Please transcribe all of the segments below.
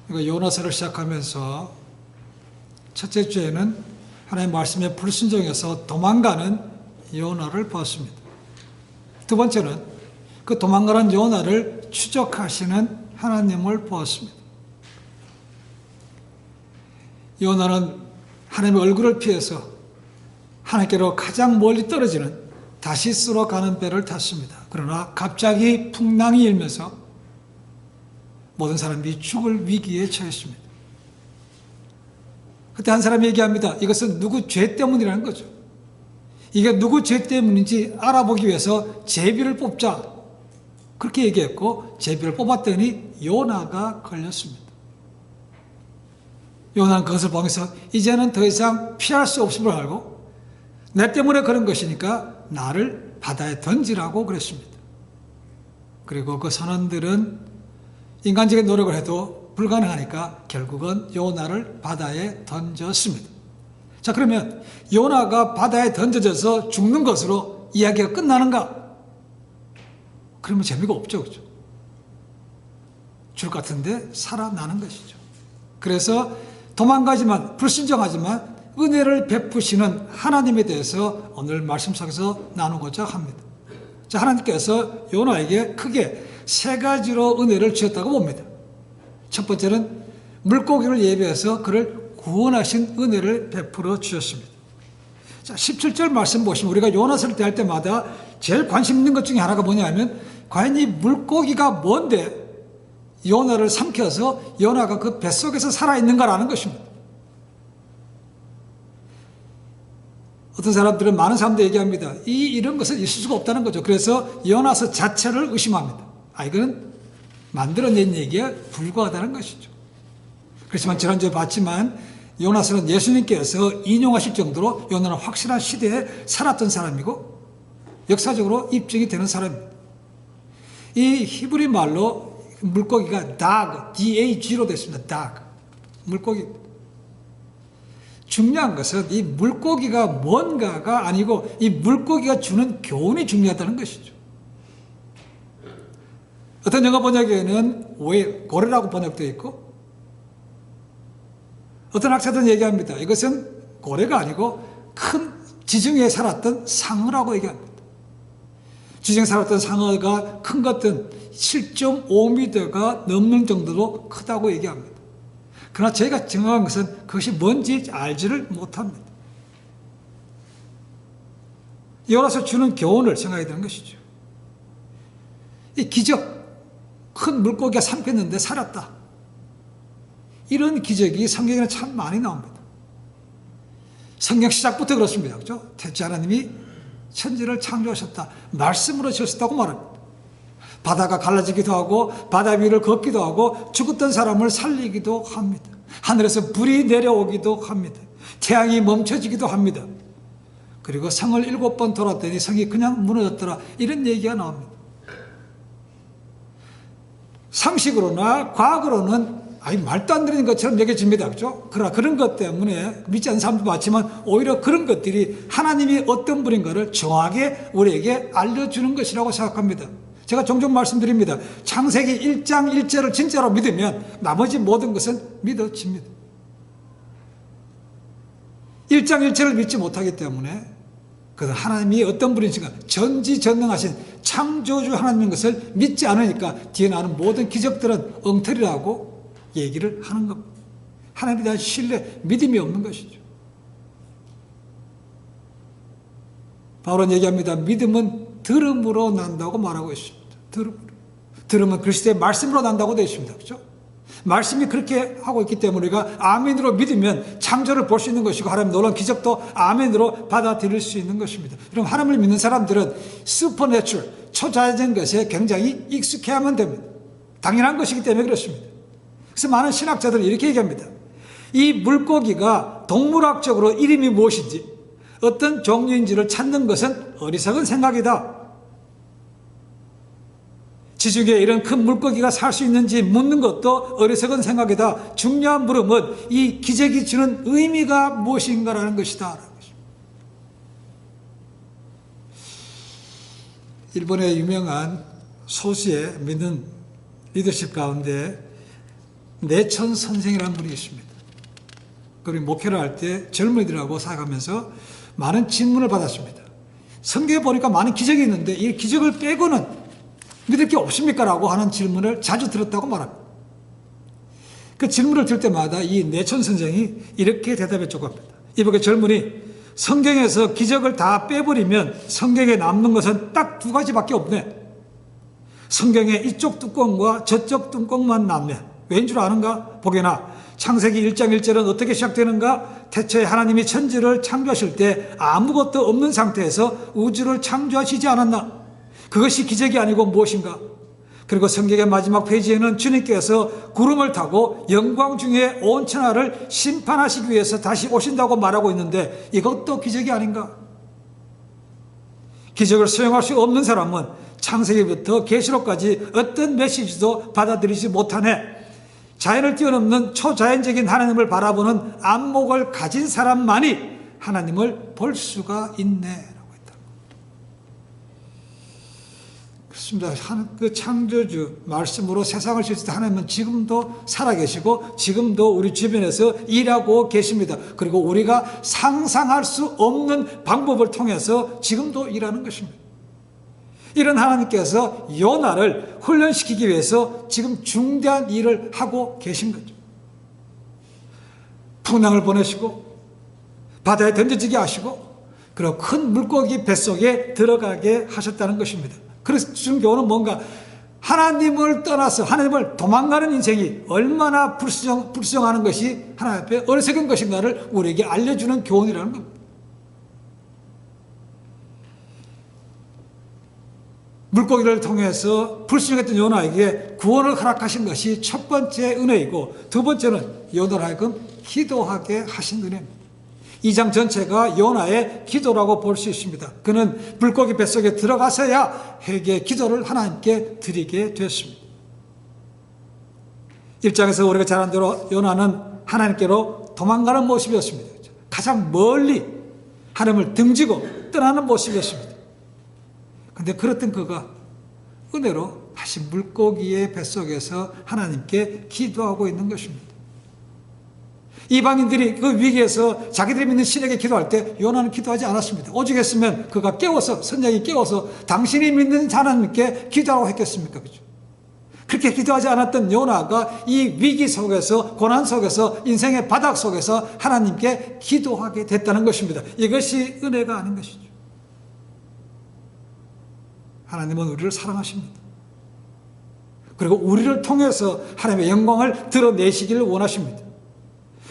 요나서를 시작하면서 첫째 주에는 하나님의 말씀에 불순종해서 도망가는 요나를 보았습니다. 두 번째는 그 도망가는 요나를 추적하시는 하나님을 보았습니다. 요나는 하나님의 얼굴을 피해서 하나님께로 가장 멀리 떨어지는 다시스로 가는 배를 탔습니다. 그러나 갑자기 풍랑이 일면서 모든 사람이 죽을 위기에 처했습니다. 그때 한 사람이 얘기합니다. 이것은 누구 죄 때문이라는 거죠. 이게 누구 죄 때문인지 알아보기 위해서 제비를 뽑자. 그렇게 얘기했고 제비를 뽑았더니 요나가 걸렸습니다. 요나는 그것을 보면서 이제는 더 이상 피할 수 없음을 알고 내 때문에 그런 것이니까 나를 바다에 던지라고 그랬습니다. 그리고 그 선원들은 인간적인 노력을 해도 불가능하니까 결국은 요나를 바다에 던졌습니다. 자, 그러면 요나가 바다에 던져져서 죽는 것으로 이야기가 끝나는가? 그러면 재미가 없죠, 그렇죠? 죽을 것 같은데 살아나는 것이죠. 그래서 도망가지만 불순종하지만 은혜를 베푸시는 하나님에 대해서 오늘 말씀 속에서 나누고자 합니다. 자, 하나님께서 요나에게 크게 세 가지로 은혜를 주셨다고 봅니다. 첫 번째는 물고기를 예비해서 그를 구원하신 은혜를 베풀어 주셨습니다. 자, 17절 말씀 보시면 우리가 요나서를 대할 때마다 제일 관심 있는 것 중에 하나가 뭐냐면 과연 이 물고기가 뭔데 요나를 삼켜서 요나가 그 뱃속에서 살아있는가라는 것입니다. 어떤 사람들은 많은 사람들 얘기합니다. 이런 것은 있을 수가 없다는 거죠. 그래서 요나서 자체를 의심합니다. 이거는 만들어낸 얘기에 불과하다는 것이죠. 그렇지만 지난주에 봤지만 요나서는 예수님께서 인용하실 정도로 요나는 확실한 시대에 살았던 사람이고 역사적으로 입증이 되는 사람입니다. 이 히브리 말로 물고기가 DAG로 됐습니다. dag. 물고기. 중요한 것은 이 물고기가 뭔가가 아니고 이 물고기가 주는 교훈이 중요하다는 것이죠. 어떤 영어 번역에는 고래라고 번역되어 있고 어떤 학자들은 얘기합니다. 이것은 고래가 아니고 큰 지중해에 살았던 상어라고 얘기합니다. 지중해에 살았던 상어가 큰 것은 7.5m가 넘는 정도로 크다고 얘기합니다. 그러나 저희가 정확한 것은 그것이 뭔지 알지를 못합니다. 요나서 주는 교훈을 생각해야 되는 것이죠. 이 기적, 큰 물고기가 삼켰는데 살았다. 이런 기적이 성경에는 참 많이 나옵니다. 성경 시작부터 그렇습니다. 그렇죠? 태초에 하나님이 천지를 창조하셨다. 말씀으로 지으셨다고 말합니다. 바다가 갈라지기도 하고 바다 위를 걷기도 하고 죽었던 사람을 살리기도 합니다. 하늘에서 불이 내려오기도 합니다. 태양이 멈춰지기도 합니다. 그리고 성을 7번 돌았더니 성이 그냥 무너졌더라. 이런 얘기가 나옵니다. 상식으로나 과학으로는 말도 안 되는 것처럼 여겨집니다. 그렇죠? 그러나 그런 것 때문에 믿지 않는 사람도 많지만 오히려 그런 것들이 하나님이 어떤 분인가를 정확하게 우리에게 알려주는 것이라고 생각합니다. 제가 종종 말씀드립니다. 창세기 1장 1절을 진짜로 믿으면 나머지 모든 것은 믿어집니다. 1장 1절을 믿지 못하기 때문에 그것은 하나님이 어떤 분이신가 전지전능하신 창조주 하나님인 것을 믿지 않으니까 뒤에 나오는 모든 기적들은 엉터리라고 얘기를 하는 겁니다. 하나님에 대한 신뢰, 믿음이 없는 것이죠. 바울은 얘기합니다. 믿음은 들음으로 난다고 말하고 있습니다. 들음은 그리스도의 말씀으로 난다고 되어 있습니다. 그렇죠? 말씀이 그렇게 하고 있기 때문에 우리가 아멘으로 믿으면 창조를 볼 수 있는 것이고 하나님 놀라운 기적도 아멘으로 받아들일 수 있는 것입니다. 그럼 하나님을 믿는 사람들은 슈퍼내추럴, 초자연적인 것에 굉장히 익숙해야만 됩니다. 당연한 것이기 때문에 그렇습니다. 그래서 많은 신학자들은 이렇게 얘기합니다. 이 물고기가 동물학적으로 이름이 무엇인지 어떤 종류인지를 찾는 것은 어리석은 생각이다. 지중해에 이런 큰 물고기가 살 수 있는지 묻는 것도 어리석은 생각이다. 중요한 물음은 이 기적이 주는 의미가 무엇인가라는 것이다. 일본의 유명한 소수의 믿는 리더십 가운데 내천 선생이라는 분이 있습니다. 그리고 목회를 할 때 젊은이들하고 사역하면서 많은 질문을 받았습니다. 성경에 보니까 많은 기적이 있는데 이 기적을 빼고는 믿을 게 없습니까? 라고 하는 질문을 자주 들었다고 말합니다. 그 질문을 들 때마다 이 내천 선생이 이렇게 대답했다고 합니다. 이보게 젊은이, 성경에서 기적을 다 빼버리면 성경에 남는 것은 딱 두 가지밖에 없네. 성경에 이쪽 뚜껑과 저쪽 뚜껑만 남네. 왠 줄 아는가? 보게나 창세기 1장 1절은 어떻게 시작되는가? 태초에 하나님이 천지를 창조하실 때 아무것도 없는 상태에서 우주를 창조하시지 않았나? 그것이 기적이 아니고 무엇인가? 그리고 성경의 마지막 페이지에는 주님께서 구름을 타고 영광 중에 온 천하를 심판하시기 위해서 다시 오신다고 말하고 있는데 이것도 기적이 아닌가? 기적을 수용할 수 없는 사람은 창세기부터 계시록까지 어떤 메시지도 받아들이지 못하네. 자연을 뛰어넘는 초자연적인 하나님을 바라보는 안목을 가진 사람만이 하나님을 볼 수가 있네 라고 했다. 그렇습니다. 그 창조주 말씀으로 세상을 지으신 하나님은 지금도 살아계시고 지금도 우리 주변에서 일하고 계십니다. 그리고 우리가 상상할 수 없는 방법을 통해서 지금도 일하는 것입니다. 이런 하나님께서 요나를 훈련시키기 위해서 지금 중대한 일을 하고 계신 거죠. 풍랑을 보내시고 바다에 던져지게 하시고 그리고 큰 물고기 뱃속에 들어가게 하셨다는 것입니다. 그래서 지금 교훈은 뭔가 하나님을 떠나서 하나님을 도망가는 인생이 얼마나 불순종하는 것이 하나님 앞에 어리석은 것인가를 우리에게 알려주는 교훈이라는 겁니다. 물고기를 통해서 불순종했던 요나에게 구원을 허락하신 것이 첫 번째 은혜이고 두 번째는 요나를 하여금 기도하게 하신 은혜입니다. 2장 전체가 요나의 기도라고 볼 수 있습니다. 그는 물고기 뱃속에 들어가서야 회개 기도를 하나님께 드리게 됐습니다. 1장에서 우리가 잘 아는 대로 요나는 하나님께로 도망가는 모습이었습니다. 가장 멀리 하나님을 등지고 떠나는 모습이었습니다. 그런데 그렇던 그가 은혜로 다시 물고기의 뱃속에서 하나님께 기도하고 있는 것입니다. 이방인들이 그 위기에서 자기들이 믿는 신에게 기도할 때 요나는 기도하지 않았습니다. 오직 했으면 그가 깨워서 선장이 깨워서 당신이 믿는 하나님께 기도하라고 했겠습니까? 그죠? 그렇게 기도하지 않았던 요나가 이 위기 속에서 고난 속에서 인생의 바닥 속에서 하나님께 기도하게 됐다는 것입니다. 이것이 은혜가 아닌 것이죠. 하나님은 우리를 사랑하십니다. 그리고 우리를 통해서 하나님의 영광을 드러내시기를 원하십니다.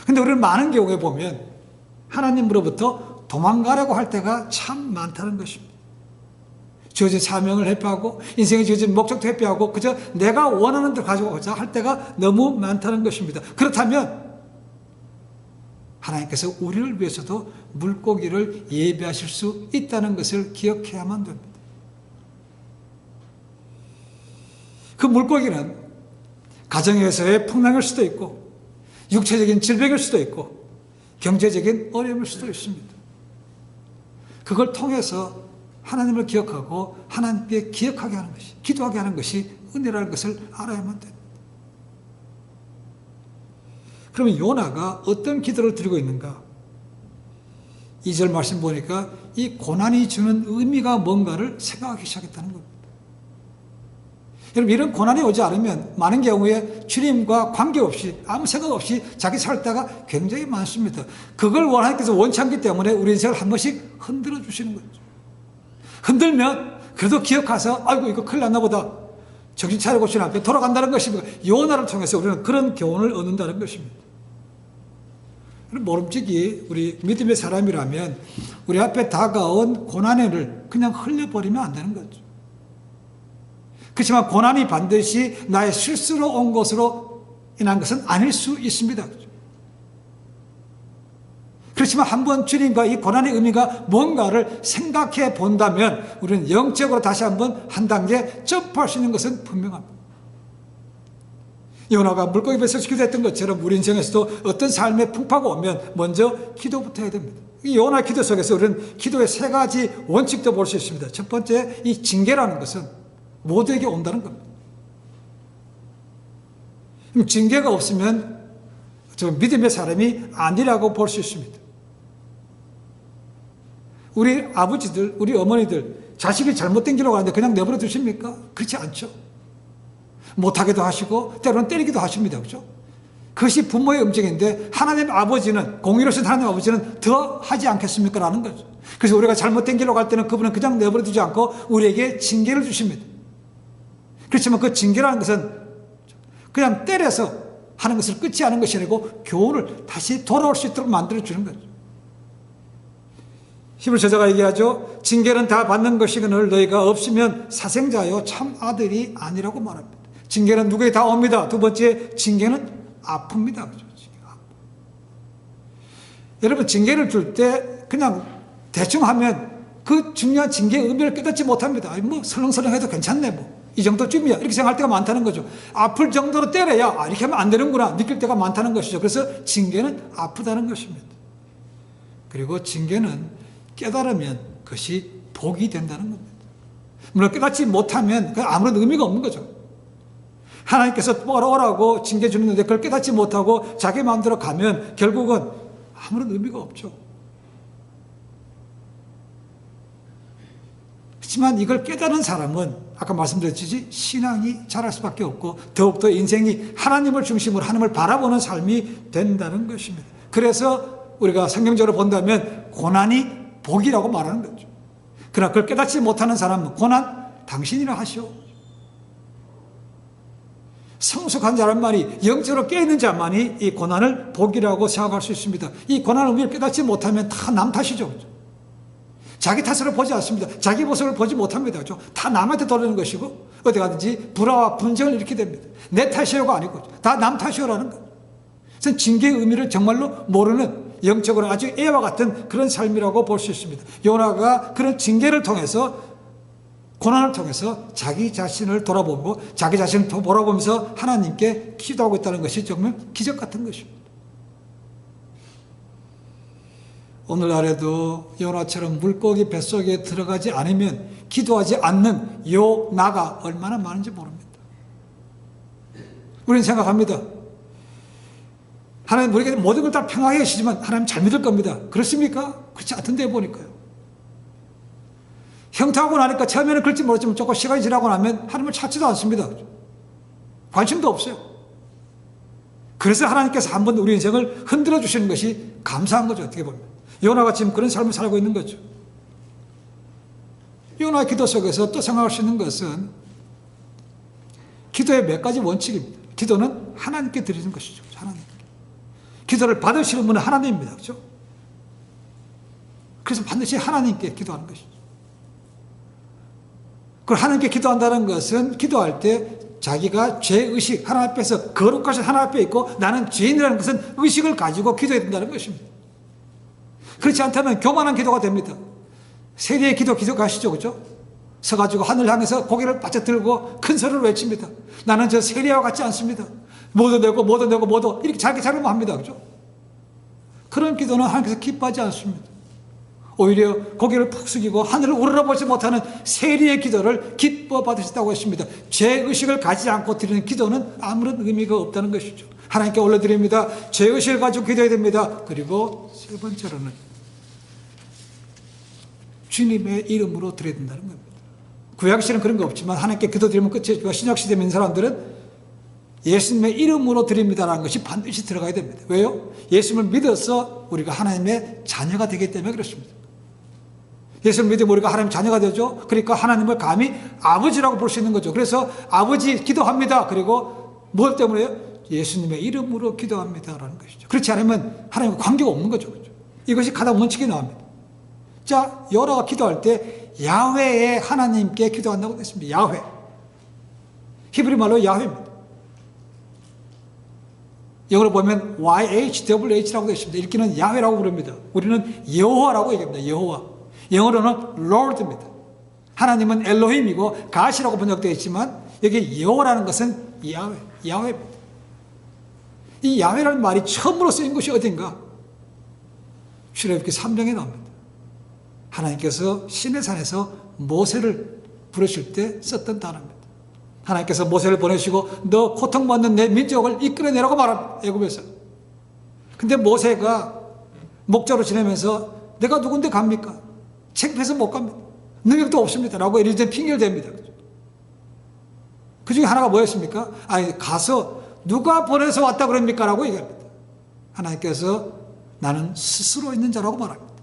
그런데 우리는 많은 경우에 보면 하나님으로부터 도망가려고 할 때가 참 많다는 것입니다. 주어진 사명을 회피하고 인생에 주어진 목적도 회피하고 그저 내가 원하는 대로 가져가고자 할 때가 너무 많다는 것입니다. 그렇다면 하나님께서 우리를 위해서도 물고기를 예비하실 수 있다는 것을 기억해야만 됩니다. 그 물고기는 가정에서의 풍랑일 수도 있고 육체적인 질병일 수도 있고 경제적인 어려움일 수도 있습니다. 그걸 통해서 하나님을 기억하고 하나님께 기억하게 하는 것이, 기도하게 하는 것이 은혜라는 것을 알아야만 됩니다. 그러면 요나가 어떤 기도를 드리고 있는가? 2절 말씀 보니까 이 고난이 주는 의미가 뭔가를 생각하기 시작했다는 겁니다. 여러분, 이런 고난이 오지 않으면 많은 경우에 주님과 관계없이 아무 생각 없이 자기 살다가 굉장히 많습니다. 그걸 하나님께서 원치 않기 때문에 우리 인생을 한 번씩 흔들어 주시는 거죠. 흔들면 그래도 기억해서 아이고 이거 큰일 났나 보다 정신 차리고 주님 앞에 돌아간다는 것입니다. 요나를 통해서 우리는 그런 교훈을 얻는다는 것입니다. 모름지기 우리 믿음의 사람이라면 우리 앞에 다가온 고난을 그냥 흘려버리면 안 되는 거죠. 그렇지만 고난이 반드시 나의 실수로 온 것으로 인한 것은 아닐 수 있습니다. 그렇지만 한번 주님과 이 고난의 의미가 뭔가를 생각해 본다면 우리는 영적으로 다시 한번 한 단계 점프할 수 있는 것은 분명합니다. 요나가 물고기 뱃속에서 기도했던 것처럼 우리 인생에서도 어떤 삶의 풍파가 오면 먼저 기도부터 해야 됩니다. 이 요나 기도 속에서 우리는 기도의 세 가지 원칙도 볼 수 있습니다. 첫 번째, 이 징계라는 것은 모두에게 온다는 겁니다. 징계가 없으면 저 믿음의 사람이 아니라고 볼 수 있습니다. 우리 아버지들, 우리 어머니들 자식이 잘못된 길로 가는데 그냥 내버려 두십니까? 그렇지 않죠. 못하게도 하시고 때로는 때리기도 하십니다. 그렇죠? 그것이 부모의 음성인데 하나님 아버지는, 공의로우신 하나님 아버지는 더 하지 않겠습니까? 라는 거죠. 그래서 우리가 잘못된 길로 갈 때는 그분은 그냥 내버려 두지 않고 우리에게 징계를 주십니다. 그렇지만 그 징계라는 것은 그냥 때려서 하는 것을 끝이 하는 것이 아니고 교훈을 다시 돌아올 수 있도록 만들어주는 거죠. 히브리 저자가 얘기하죠. 징계는 다 받는 것이거늘 너희가 없으면 사생자요 참 아들이 아니라고 말합니다. 징계는 누구에게 다 옵니다. 두 번째, 징계는 아픕니다. 그죠? 여러분, 징계를 줄 때 그냥 대충 하면 그 중요한 징계의 의미를 깨닫지 못합니다. 뭐 설렁설렁 해도 괜찮네 뭐. 이 정도쯤이야. 이렇게 생각할 때가 많다는 거죠. 아플 정도로 때려야 이렇게 하면 안 되는구나 느낄 때가 많다는 것이죠. 그래서 징계는 아프다는 것입니다. 그리고 징계는 깨달으면 그것이 복이 된다는 겁니다. 물론 깨닫지 못하면 아무런 의미가 없는 거죠. 하나님께서 뭐라 오라고 징계 주는데 그걸 깨닫지 못하고 자기 마음대로 가면 결국은 아무런 의미가 없죠. 하지만 이걸 깨달은 사람은 아까 말씀드렸듯이 신앙이 자랄 수밖에 없고 더욱더 인생이 하나님을 중심으로 하나님을 바라보는 삶이 된다는 것입니다. 그래서 우리가 성경적으로 본다면 고난이 복이라고 말하는 거죠. 그러나 그걸 깨닫지 못하는 사람은 고난 당신이라 하시오. 성숙한 자란 말이 영적으로 깨있는 자만이 이 고난을 복이라고 생각할 수 있습니다. 이 고난의 의미를 깨닫지 못하면 다 남 탓이죠. 자기 탓으로 보지 않습니다. 자기 모습을 보지 못합니다. 다 남한테 돌리는 것이고 어디 가든지 불화와 분쟁을 일으키게 됩니다. 내 탓이오가 아니고 다 남 탓이오라는 거예요. 그래서 징계의 의미를 정말로 모르는 영적으로 아주 애와 같은 그런 삶이라고 볼 수 있습니다. 요나가 그런 징계를 통해서, 고난을 통해서 자기 자신을 돌아보고 자기 자신을 돌아보면서 하나님께 기도하고 있다는 것이 정말 기적 같은 것입니다. 오늘날에도 요나처럼 물고기 뱃속에 들어가지 않으면 기도하지 않는 요나가 얼마나 많은지 모릅니다. 우리는 생각합니다. 하나님 우리에게 모든 걸 다 평하게 하시지만 하나님 잘 믿을 겁니다. 그렇습니까? 그렇지 않던데 보니까요. 형통하고 나니까 처음에는 그럴지 모르지만 조금 시간이 지나고 나면 하나님을 찾지도 않습니다. 관심도 없어요. 그래서 하나님께서 한번 우리 인생을 흔들어 주시는 것이 감사한 거죠. 어떻게 보면 요나가 지금 그런 삶을 살고 있는 거죠. 요나의 기도 속에서 또 생각할 수 있는 것은 기도의 몇 가지 원칙입니다. 기도는 하나님께 드리는 것이죠. 하나님께. 기도를 받으시는 분은 하나님입니다. 그렇죠? 그래서 반드시 하나님께 기도하는 것이죠. 그걸 하나님께 기도한다는 것은 기도할 때 자기가 죄의식, 하나님 앞에서 거룩하신 하나님 앞에 있고 나는 죄인이라는 것은 의식을 가지고 기도해야 된다는 것입니다. 그렇지 않다면 교만한 기도가 됩니다. 세리의 기도 가시죠. 그죠? 서가지고 하늘 향해서 고개를 바짝 들고 큰 소리를 외칩니다. 나는 저 세리와 같지 않습니다. 모두 내고 이렇게 자기 자랑만 합니다. 그죠? 그런 기도는 하나님께서 기뻐하지 않습니다. 오히려 고개를 푹 숙이고 하늘을 우러러보지 못하는 세리의 기도를 기뻐 받으셨다고 했습니다. 죄의식을 가지지 않고 드리는 기도는 아무런 의미가 없다는 것이죠. 하나님께 올려드립니다. 죄의식을 가지고 기도해야 됩니다. 그리고 세 번째로는 주님의 이름으로 드려야 된다는 겁니다. 구약시대는 그런 거 없지만 하나님께 기도드리면 끝이지만 신약시대 있는 사람들은 예수님의 이름으로 드립니다라는 것이 반드시 들어가야 됩니다. 왜요? 예수님을 믿어서 우리가 하나님의 자녀가 되기 때문에 그렇습니다. 예수를 믿으면 우리가 하나님의 자녀가 되죠. 그러니까 하나님을 감히 아버지라고 볼 수 있는 거죠. 그래서 아버지 기도합니다. 그리고 뭘 때문에요? 예수님의 이름으로 기도합니다라는 것이죠. 그렇지 않으면 하나님과 관계가 없는 거죠. 그렇죠? 이것이 가장 원칙이 나옵니다. 자, 요나가 기도할 때 야훼의 하나님께 기도한다고 했습니다. 야훼. 히브리 말로 야훼입니다. 영어로 보면 YHWH라고 되어 있습니다. 읽기는 야훼라고 부릅니다. 우리는 여호와라고 얘기합니다. 여호와. 영어로는 Lord입니다. 하나님은 엘로힘이고 가시라고 번역되어 있지만 여기 여호와라는 것은 야훼입니다. 이 야훼라는 말이 처음으로 쓰인 것이 어딘가? 출애굽기 3장에 나옵니다. 하나님께서 시내산에서 모세를 부르실 때 썼던 단어입니다. 하나님께서 모세를 보내시고 너 고통받는 내 민족을 이끌어내라고 말합니다. 애굽에서. 근데 모세가 목자로 지내면서 내가 누군데 갑니까? 창피해서 못 갑니다. 능력도 없습니다. 라고 이리저리 핑계를 댑니다. 그 중에 하나가 뭐였습니까? 아니, 가서 누가 보내서 왔다 그럽니까? 라고 얘기합니다. 하나님께서 나는 스스로 있는 자라고 말합니다.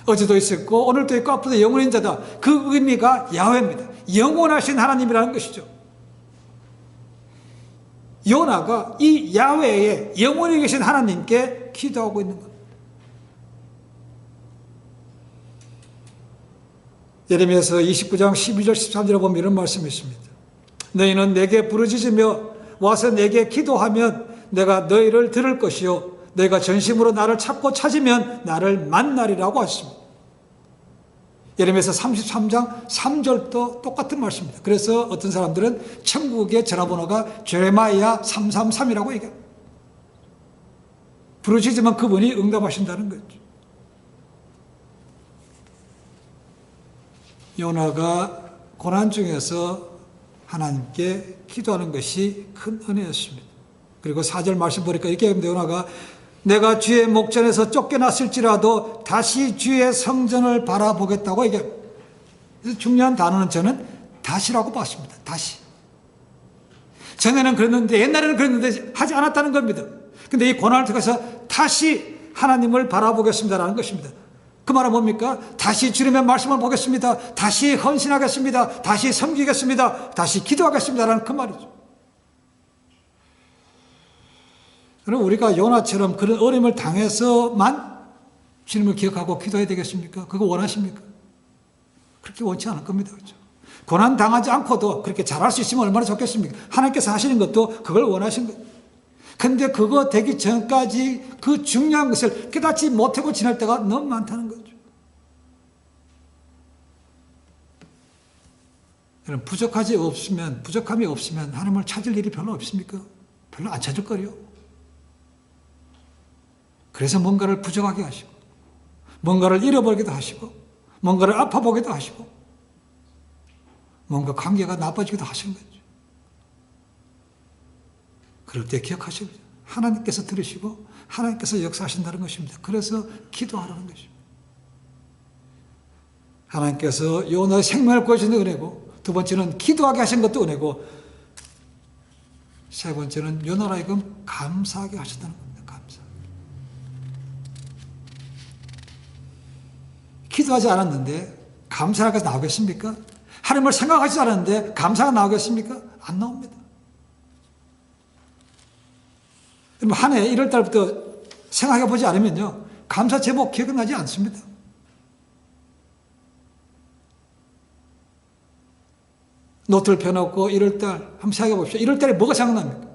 어제도 있었고 오늘도 있고 앞으로도 영원한 자다. 그 의미가 야훼입니다. 영원하신 하나님이라는 것이죠. 요나가 이 야훼의 영원히 계신 하나님께 기도하고 있는 겁니다. 예레미야서 29장 12절 13절에 보면 이런 말씀이 있습니다. 너희는 내게 부르짖으며 와서 내게 기도하면 내가 너희를 들을 것이요 너희가 전심으로 나를 찾고 찾으면 나를 만나리라고 하십니다. 예레미야서 33장 3절도 똑같은 말씀입니다. 그래서 어떤 사람들은 천국의 전화번호가 제레마야 333이라고 얘기합니다. 부르짖으면 그분이 응답하신다는 거죠. 요나가 고난 중에서 하나님께 기도하는 것이 큰 은혜였습니다. 그리고 4절 말씀 보니까 이렇게 합니다. 요나가 내가 주의 목전에서 쫓겨났을지라도 다시 주의 성전을 바라보겠다고 얘기합니다. 그래서 중요한 단어는 저는 다시라고 봤습니다. 다시. 전에는 그랬는데 옛날에는 그랬는데 하지 않았다는 겁니다. 근데 이 고난을 통해서 다시 하나님을 바라보겠습니다라는 것입니다. 그 말은 뭡니까? 다시 주님의 말씀을 보겠습니다. 다시 헌신하겠습니다. 다시 섬기겠습니다. 다시 기도하겠습니다라는 그 말이죠. 그럼 우리가 요나처럼 그런 어려움을 당해서만 주님을 기억하고 기도해야 되겠습니까? 그거 원하십니까? 그렇게 원치 않을 겁니다. 그렇죠? 고난 당하지 않고도 그렇게 잘할 수 있으면 얼마나 좋겠습니까? 하나님께서 하시는 것도 그걸 원하신 거예요. 근데 그거 되기 전까지 그 중요한 것을 깨닫지 못하고 지날 때가 너무 많다는 거죠. 여러분, 부족함이 없으면 하나님을 찾을 일이 별로 없습니까? 별로 안 찾을 거요. 그래서 뭔가를 부족하게 하시고, 뭔가를 잃어버리기도 하시고, 뭔가를 아파보기도 하시고, 뭔가 관계가 나빠지기도 하시는 거죠. 그럴 때 기억하시고 하나님께서 들으시고 하나님께서 역사하신다는 것입니다. 그래서 기도하라는 것입니다. 하나님께서 요나의 생명을 구해주는 은혜고, 두 번째는 기도하게 하신 것도 은혜고, 세 번째는 요나라 하여금 감사하게 하셨다는 겁니다. 감사. 기도하지 않았는데 감사가 나오겠습니까? 하나님을 생각하지 않았는데 감사가 나오겠습니까? 안 나옵니다. 한 해 1월 달부터 생각해 보지 않으면요, 감사 제목 기억나지 않습니다. 노트를 펴놓고 1월 달 한번 생각해 봅시다. 1월 달에 뭐가 생각납니까?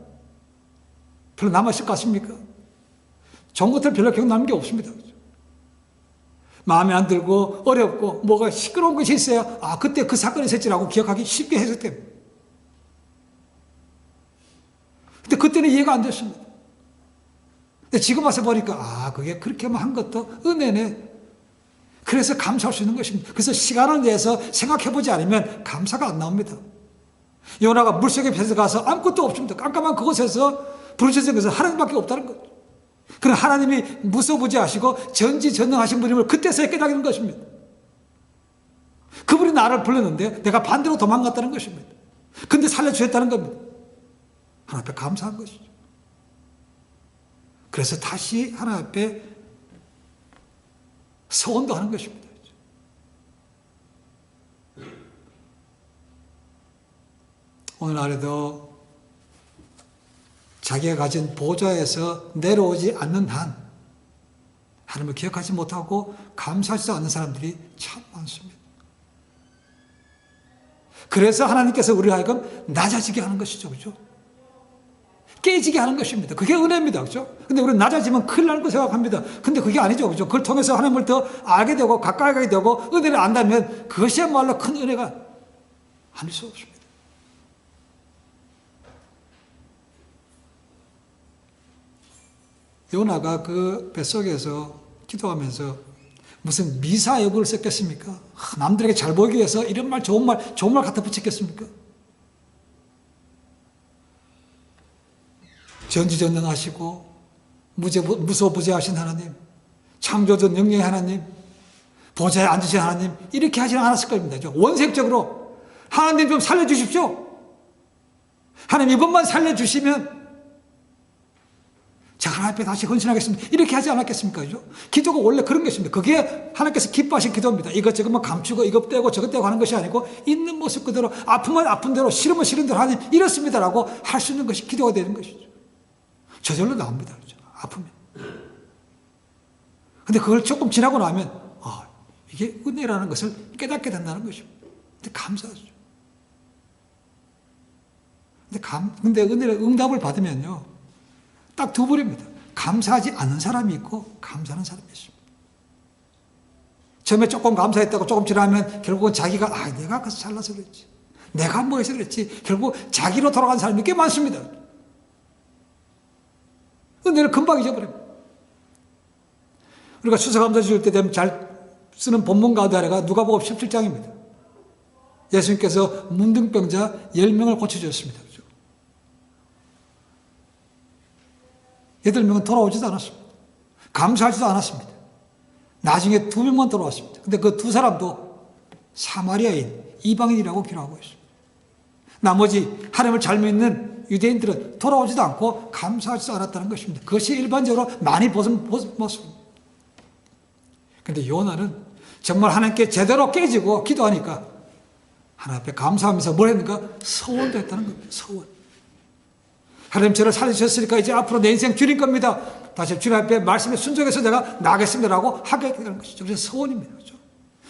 별로 남아있을 것 같습니까? 좋은 것들 별로 기억나는 게 없습니다. 마음에 안 들고 어렵고 뭐가 시끄러운 것이 있어야 그때 그 사건이 있었지라고 기억하기 쉽게 해석됩니다. 근데 그때는 이해가 안 됐습니다. 근데 지금 와서 보니까 그게 그렇게만 한 것도 은혜네. 그래서 감사할 수 있는 것입니다. 그래서 시간을 내서 생각해보지 않으면 감사가 안 나옵니다. 요나가 물속에 뺏어가서 아무것도 없습니다. 깜깜한 그곳에서 부르짖은 것은 하나님밖에 없다는 거죠. 그럼 하나님이 무소부지하시고 전지전능하신 분임을 그때서야 깨닫는 것입니다. 그분이 나를 불렀는데 내가 반대로 도망갔다는 것입니다. 근데 살려주셨다는 겁니다. 하나님 앞에 감사한 것이죠. 그래서 다시 하나님 앞에 서원도 하는 것입니다. 오늘날에도 자기가 가진 보좌에서 내려오지 않는 한 하나님을 기억하지 못하고 감사하지 않는 사람들이 참 많습니다. 그래서 하나님께서 우리를 하여금 낮아지게 하는 것이죠. 그렇죠? 깨지게 하는 것입니다. 그게 은혜입니다. 그렇죠? 근데 우리는 낮아지면 큰일 나는 거 생각합니다. 근데 그게 아니죠. 그렇죠? 그걸 통해서 하나님을 더 알게 되고 가까이 가게 되고 은혜를 안다면 그것이야말로 큰 은혜가 아닐 수 없습니다. 요나가 그 뱃속에서 기도하면서 무슨 미사여구를 썼겠습니까? 남들에게 잘 보이기 위해서 이런 말 좋은 말 갖다 붙였겠습니까? 전지전능하시고 무소부재하신 하나님, 창조전 영영의 하나님, 보좌에 앉으신 하나님, 이렇게 하지 않았을 겁니다. 원색적으로 하나님 좀 살려주십시오. 하나님 이번만 살려주시면 자, 하나님 앞에 다시 헌신하겠습니다. 이렇게 하지 않았겠습니까? 그죠? 기도가 원래 그런 것입니다. 그게 하나님께서 기뻐하신 기도입니다. 이것저것만 감추고 이것 떼고 저것 떼고 하는 것이 아니고 있는 모습 그대로, 아프면 아픈 대로, 싫으면 싫은 대로 하나님 이렇습니다라고 할 수 있는 것이 기도가 되는 것이죠. 저절로 나옵니다. 그죠? 아프면. 근데 그걸 조금 지나고 나면 이게 은혜라는 것을 깨닫게 된다는 것입니다. 근데 감사하죠. 근데 은혜의 응답을 받으면요, 딱 두 부류입니다. 감사하지 않는 사람이 있고 감사하는 사람이 있습니다. 처음에 조금 감사했다고 조금 지나면 결국은 자기가 내가 그래서 잘나서 그랬지, 내가 뭐 해서 그랬지, 결국 자기로 돌아간 사람이 꽤 많습니다. 은혜를 금방 잊어버립니다. 우리가 추수감사 줄 때 되면 잘 쓰는 본문 가운데 하나가 누가복음 17장입니다. 예수님께서 문둥병자 10명을 고쳐주셨습니다. 그죠? 8명은 돌아오지도 않았습니다. 감사하지도 않았습니다. 나중에 2명만 돌아왔습니다. 근데 그 두 사람도 사마리아인, 이방인이라고 기록하고 있습니다. 나머지 하나님을 잘 믿는 유대인들은 돌아오지도 않고 감사하지도 않았다는 것입니다. 그것이 일반적으로 많이 보는 모습입니다. 그런데 요나는 정말 하나님께 제대로 깨지고 기도하니까 하나님 앞에 감사하면서 뭘 했는가? 서원도 했다는 겁니다. 서원. 하나님 저를 살려주셨으니까 이제 앞으로 내 인생 주님 겁니다. 다시 주님 앞에 말씀에 순종해서 내가 나가겠습니다라고 하게 되는 것이죠. 그래서 서원입니다. 그렇죠?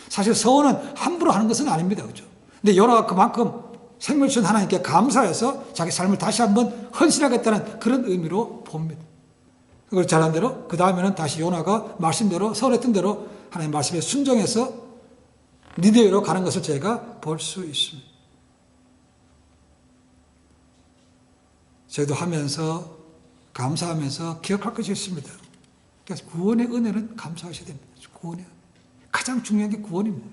사실 서원은 함부로 하는 것은 아닙니다. 그렇죠? 근데 요나가 그만큼 생명 주신 하나님께 감사해서 자기 삶을 다시 한번 헌신하겠다는 그런 의미로 봅니다. 그걸 잘한 대로 그 다음에는 다시 요나가 말씀대로 서울했던 대로 하나님 말씀에 순종해서 니네웨로 가는 것을 제가 볼 수 있습니다. 저희도 하면서 감사하면서 기억할 것이 있습니다. 그래서 구원의 은혜는 감사하셔야 됩니다. 구원의 은혜. 가장 중요한 게 구원입니다.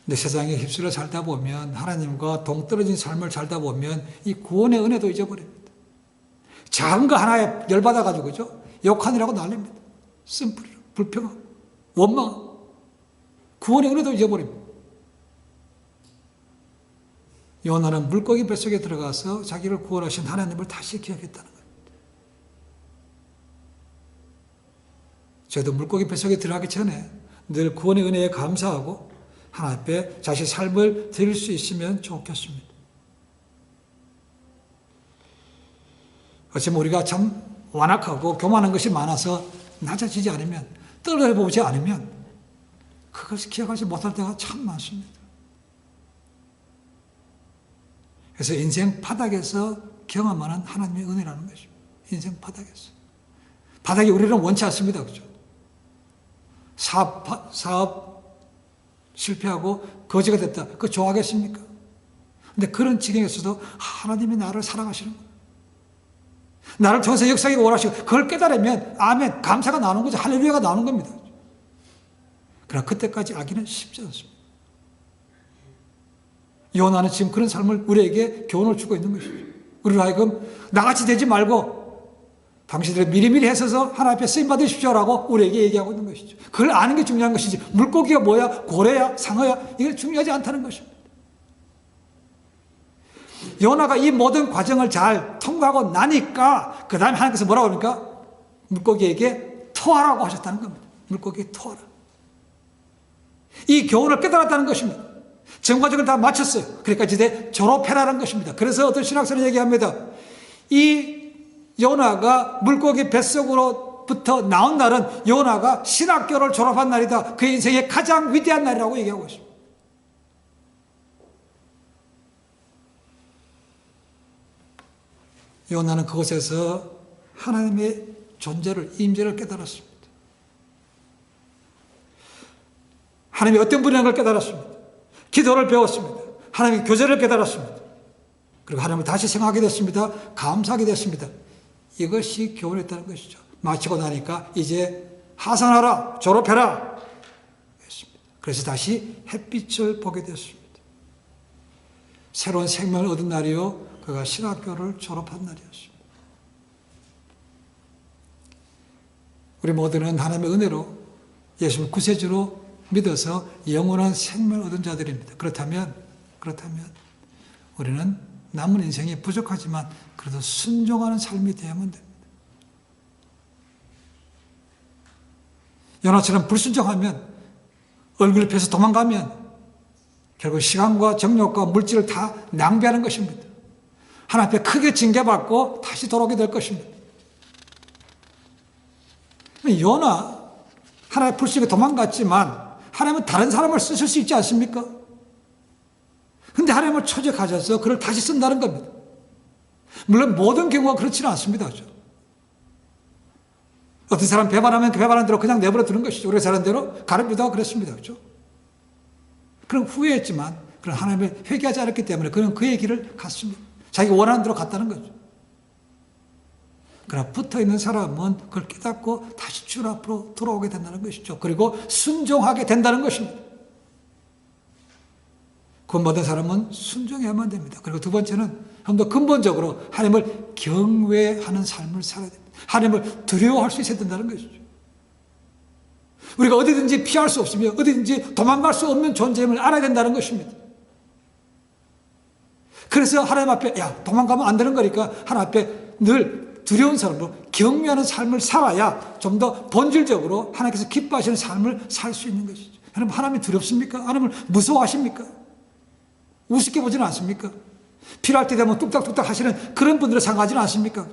근데 세상에 휩쓸려 살다 보면, 하나님과 동떨어진 삶을 살다 보면 이 구원의 은혜도 잊어버립니다. 작은 거 하나에 열받아가지고, 그죠? 욕하느라고 난립니다. 쓴뿌리로, 불평하고, 원망하고, 구원의 은혜도 잊어버립니다. 요나는 물고기 뱃속에 들어가서 자기를 구원하신 하나님을 다시 기억했다는 겁니다. 저희도 물고기 뱃속에 들어가기 전에 늘 구원의 은혜에 감사하고 하나님 앞에 자신의 삶을 드릴 수 있으면 좋겠습니다. 어쩌면 우리가 참 완악하고 교만한 것이 많아서 낮아지지 않으면, 떨어져보지 않으면 그것을 기억하지 못할 때가 참 많습니다. 그래서 인생 바닥에서 경험하는 하나님의 은혜라는 것입니다. 인생 바닥에서. 바닥이 우리는 원치 않습니다. 그죠? 사업 실패하고 거지가 됐다. 그거 좋아하겠습니까? 근데 그런 지경에서도 하나님이 나를 사랑하시는 거예요. 나를 통해서 역사하기 원하시고 그걸 깨달으면 아멘, 감사가 나오는 거죠. 할렐루야가 나오는 겁니다. 그러나 그때까지 아기는 쉽지 않습니다. 요나는 지금 그런 삶을 우리에게 교훈을 주고 있는 것이죠. 우리를 하여금 나같이 되지 말고 당신들이 미리미리 해서서 하나님 앞에 쓰임 받으십시오라고 우리에게 얘기하고 있는 것이죠. 그걸 아는 게 중요한 것이지 물고기가 뭐야, 고래야, 상어야, 이게 중요하지 않다는 것입니다. 요나가 이 모든 과정을 잘 통과하고 나니까 그 다음에 하나님께서 뭐라고 합니까? 물고기에게 토하라고 하셨다는 겁니다. 물고기에 토하라. 이 교훈을 깨달았다는 것입니다. 전과정을 다 마쳤어요. 그러니까 이제 졸업해라는 것입니다. 그래서 어떤 신학설은 얘기합니다. 이 요나가 물고기 뱃속으로부터 나온 날은 요나가 신학교를 졸업한 날이다. 그의 인생의 가장 위대한 날이라고 얘기하고 있습니다. 요나는 그곳에서 하나님의 존재를, 임재를 깨달았습니다. 하나님이 어떤 분이라는 걸 깨달았습니다. 기도를 배웠습니다. 하나님의 교제를 깨달았습니다. 그리고 하나님을 다시 생각하게 됐습니다. 감사하게 됐습니다. 이것이 교훈했다는 것이죠. 마치고 나니까 이제 하산하라, 졸업해라. 그래서 다시 햇빛을 보게 됐습니다. 새로운 생명을 얻은 날이요, 그가 신학교를 졸업한 날이었습니다. 우리 모두는 하나님의 은혜로 예수를 구세주로 믿어서 영원한 생명을 얻은 자들입니다. 그렇다면 우리는 남은 인생이 부족하지만 그래도 순종하는 삶이 되어야만 됩니다. 요나처럼 불순종하면, 얼굴을 펴서 도망가면 결국 시간과 정력과 물질을 다 낭비하는 것입니다. 하나님 앞에 크게 징계받고 다시 돌아오게 될 것입니다. 요나, 하나님의 불순종에 도망갔지만 하나님은 다른 사람을 쓰실 수 있지 않습니까? 근데 하나님을 초적하셔서 그를 다시 쓴다는 겁니다. 물론 모든 경우가 그렇지는 않습니다. 어떤 사람 배반하면 그 배반한 대로 그냥 내버려 두는 것이죠. 우리 사는 대로 가룟유다가 그랬습니다. 그렇죠? 그럼 후회했지만 그런 하나님을 회개하지 않았기 때문에 그는 그의 길을 갔습니다. 자기가 원하는 대로 갔다는 거죠. 그러나 붙어있는 사람은 그걸 깨닫고 다시 주 앞으로 돌아오게 된다는 것이죠. 그리고 순종하게 된다는 것입니다. 구원받은 사람은 순종해야만 됩니다. 그리고 두 번째는 좀 더 근본적으로 하나님을 경외하는 삶을 살아야 됩니다. 하나님을 두려워할 수 있어야 된다는 것이죠. 우리가 어디든지 피할 수 없으며 어디든지 도망갈 수 없는 존재임을 알아야 된다는 것입니다. 그래서 하나님 앞에 도망가면 안 되는 거니까 하나님 앞에 늘 두려운 삶으로 경외하는 삶을 살아야 좀 더 본질적으로 하나님께서 기뻐하시는 삶을 살 수 있는 것이죠. 하나님이 두렵습니까? 하나님을 무서워하십니까? 우습게 보지는 않습니까? 필요할 때 되면 뚝딱뚝딱 하시는 그런 분들을 생각하지는 않습니까?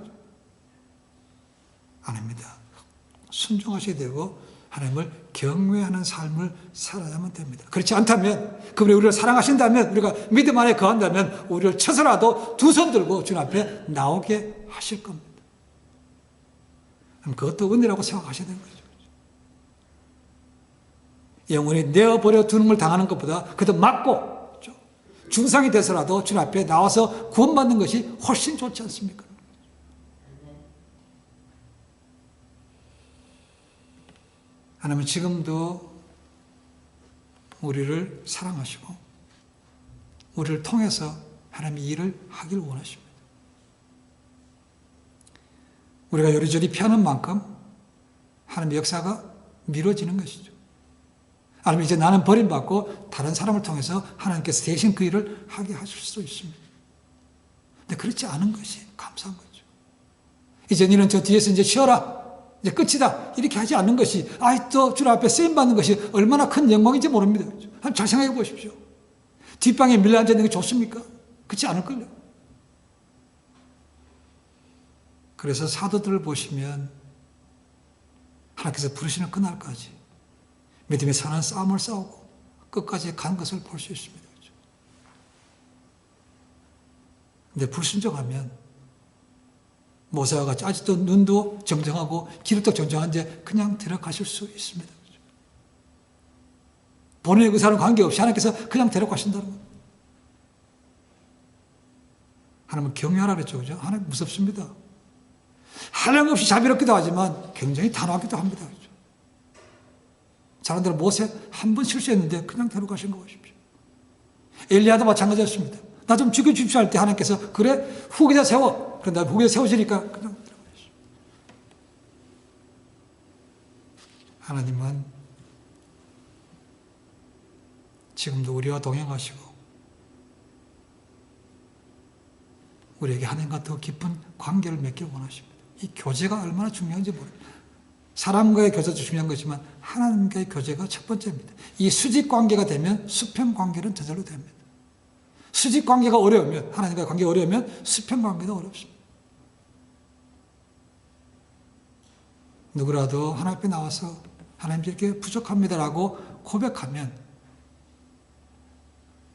아닙니다. 순종하셔야 되고 하나님을 경외하는 삶을 살아야만 됩니다. 그렇지 않다면, 그분이 우리를 사랑하신다면, 우리가 믿음 안에 거한다면 우리를 쳐서라도 두 손 들고 주님 앞에 나오게 하실 겁니다. 그것도 은혜라고 생각하셔야 되는 거죠. 영원히 내어버려 두는 걸 당하는 것보다 그래도 맞고 중상이 돼서라도 주님 앞에 나와서 구원받는 것이 훨씬 좋지 않습니까? 하나님은 지금도 우리를 사랑하시고 우리를 통해서 하나님의 일을 하기를 원하십니다. 우리가 요리조리 피하는 만큼 하나님의 역사가 미뤄지는 것이죠. 아니면 이제 나는 버림받고 다른 사람을 통해서 하나님께서 대신 그 일을 하게 하실 수도 있습니다. 근데 그렇지 않은 것이 감사한 거죠. 이제 너는 저 뒤에서 이제 쉬어라. 이제 끝이다. 이렇게 하지 않는 것이, 또 주님 앞에 쓰임받는 것이 얼마나 큰 영광인지 모릅니다. 한번 잘 생각해 보십시오. 뒷방에 밀려앉아 있는 게 좋습니까? 그렇지 않을걸요. 그래서 사도들을 보시면 하나님께서 부르시는 그날까지 믿음의 선한 싸움을 싸우고 끝까지 간 것을 볼 수 있습니다. 그런데 불순종하면 모세와 같이 아직도 눈도 정정하고 기력도 정정한데 그냥 데려가실 수 있습니다. 본인의 의사는 관계없이 하나님께서 그냥 데려가신다는 겁니다. 하나님은 경외하라 그랬죠. 그죠? 하나님 무섭습니다. 하나님 없이 자비롭기도 하지만 굉장히 단호하기도 합니다. 그죠? 사람들은 모세 한 번 실수했는데 그냥 데려가신 거 보십시오. 엘리야도 마찬가지였습니다. 나 좀 죽여주십시오 할 때 하나님께서 그래 후계자 세워. 그런데 후계자 세워지니까 그냥 들어가셨습니다. 하나님은 지금도 우리와 동행하시고 우리에게 하나님과 더 깊은 관계를 맺기를 원하십니다. 이 교제가 얼마나 중요한지 모릅니다. 사람과의 교제도 중요한 거지만 하나님과의 교제가 첫 번째입니다. 이 수직 관계가 되면 수평 관계는 저절로 됩니다. 수직 관계가 어려우면, 하나님과의 관계가 어려우면 수평 관계도 어렵습니다. 누구라도 하나님 앞에 나와서 하나님 이렇게 부족합니다라고 고백하면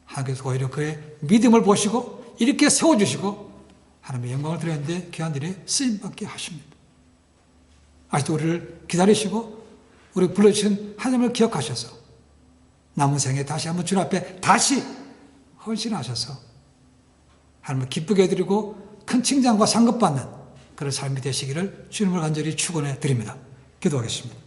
하나님께서 오히려 그의 믿음을 보시고 이렇게 세워주시고 하나님의 영광을 드렸는데 귀한 일에 쓰임받게 하십니다. 아직도 우리를 기다리시고 우리 불러주신 하나님을 기억하셔서 남은 생에 다시 한번 주님 앞에 다시 헌신하셔서 하나님을 기쁘게 해드리고 큰 칭찬과 상급받는 그런 삶이 되시기를 주님을 간절히 축원해 드립니다. 기도하겠습니다.